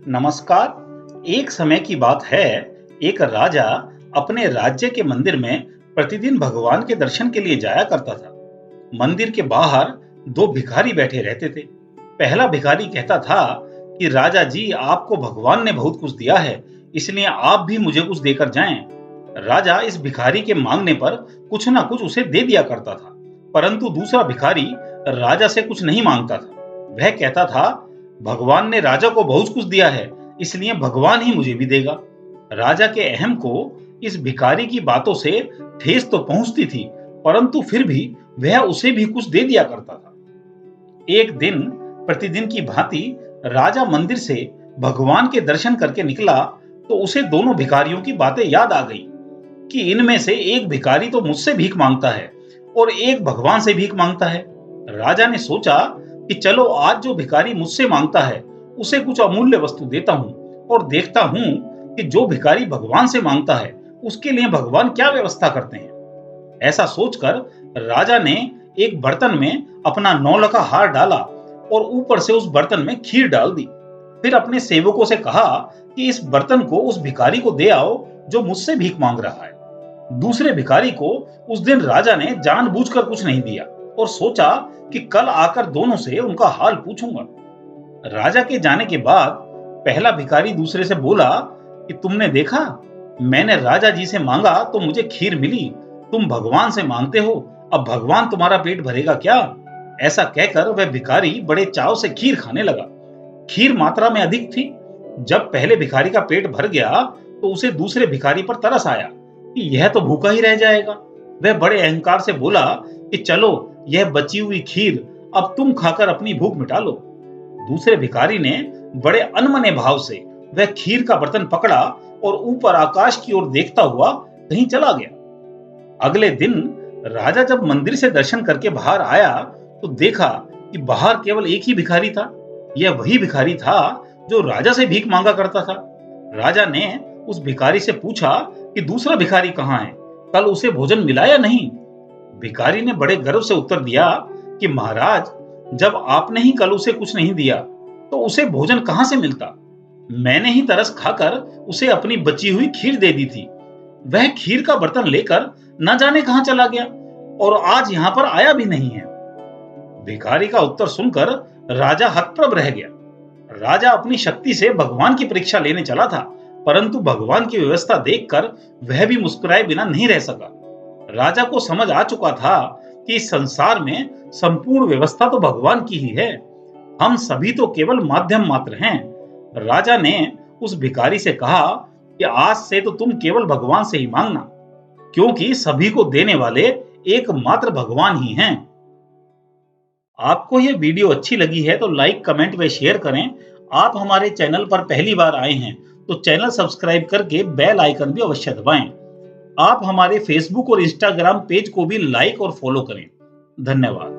नमस्कार। एक समय की बात है, एक राजा अपने राज्य के मंदिर में प्रतिदिन भगवान के दर्शन के लिए जाया करता था। मंदिर के बाहर दो भिखारी बैठे रहते थे। पहला भिखारी कहता था कि राजा जी, आपको भगवान ने बहुत कुछ दिया है, इसलिए आप भी मुझे कुछ देकर जाएं। राजा इस भिखारी के मांगने पर कुछ ना कुछ उसे दे दिया करता था, परंतु दूसरा भिखारी राजा से कुछ नहीं मांगता था। वह कहता था, भगवान ने राजा को बहुत कुछ दिया है, इसलिए भगवान ही मुझे भी देगा। राजा के अहम को इस भिखारी की बातों से ठेस तो पहुंचती थी, परंतु फिर भी वह उसे भी कुछ दे दिया करता था। एक दिन प्रतिदिन की भांति राजा मंदिर से भगवान के दर्शन करके निकला तो उसे दोनों भिखारियों की बातें याद आ गई कि इनमें से एक भिखारी तो मुझसे भीख मांगता है और एक भगवान से भीख मांगता है। राजा ने सोचा कि चलो आज जो भिखारी मुझसे मांगता है उसे कुछ अमूल्य वस्तु देता हूं और देखता हूं कि जो भिखारी भगवान से मांगता है उसके लिए भगवान क्या व्यवस्था करते हैं। ऐसा सोचकर राजा ने एक बर्तन में अपना नौलखा हार डाला और ऊपर से उस बर्तन में खीर डाल दी। फिर अपने सेवकों से कहा कि इस बर्तन को उस भिखारी को दे आओ जो मुझसे भीख मांग रहा है। दूसरे भिखारी को उस दिन राजा ने जानबूझकर कुछ नहीं दिया और सोचा कि कल आकर दोनों से उनका हाल पूछूंगा। राजा के जाने के बाद पहला भिखारी दूसरे से बोला कि तुमने देखा, मैंने राजा जी से मांगा तो मुझे खीर मिली, तुम भगवान से मांगते हो, अब भगवान तुम्हारा पेट भरेगा क्या? ऐसा कहकर वह भिखारी बड़े चाव से खीर खाने लगा। खीर मात्रा में अधिक थी। जब पहले भिखारी का पेट भर गया तो उसे दूसरे भिखारी पर तरस आया कि यह तो भूखा ही रह जाएगा। वह बड़े अहंकार से बोला कि चलो, यह बची हुई खीर अब तुम खाकर अपनी भूख मिटा लो। दूसरे भिखारी ने बड़े अनमने भाव से वह खीर का बर्तन पकड़ा और ऊपर आकाश की ओर देखता हुआ कहीं चला गया। अगले दिन राजा जब मंदिर से दर्शन करके बाहर आया तो देखा कि बाहर केवल एक ही भिखारी था। यह वही भिखारी था जो राजा से भीख मांगा करता था। राजा ने उस भिखारी से पूछा कि दूसरा भिखारी कहाँ है, कल उसे भोजन मिला या नहीं? भिखारी ने बड़े गर्व से उत्तर दिया कि महाराज, जब आपने ही कल उसे कुछ नहीं दिया तो उसे भोजन कहां से मिलता? मैंने ही तरस खाकर उसे अपनी बची हुई खीर दे दी थी। वह खीर का बर्तन लेकर न जाने कहां चला गया और आज यहां पर आया भी नहीं है। भिखारी का उत्तर सुनकर राजा हतप्रभ रह गया। राजा अपनी शक्ति से भगवान की परीक्षा लेने चला था, परंतु भगवान की व्यवस्था देखकर वह भी मुस्कुराए बिना नहीं रह सका। राजा को समझ आ चुका था कि इस संसार में संपूर्ण व्यवस्था तो भगवान की ही है, हम सभी तो केवल माध्यम मात्र हैं। राजा ने उस भिखारी से कहा कि आज से तो तुम केवल भगवान से ही मांगना, क्योंकि सभी को देने वाले एकमात्र भगवान ही हैं। आपको यह वीडियो अच्छी लगी है तो लाइक, कमेंट व शेयर करें। आप हमारे चैनल पर पहली बार आए हैं तो चैनल सब्सक्राइब करके बेल आइकन भी अवश्य दबाएं। आप हमारे फेसबुक और इंस्टाग्राम पेज को भी लाइक और फॉलो करें। धन्यवाद।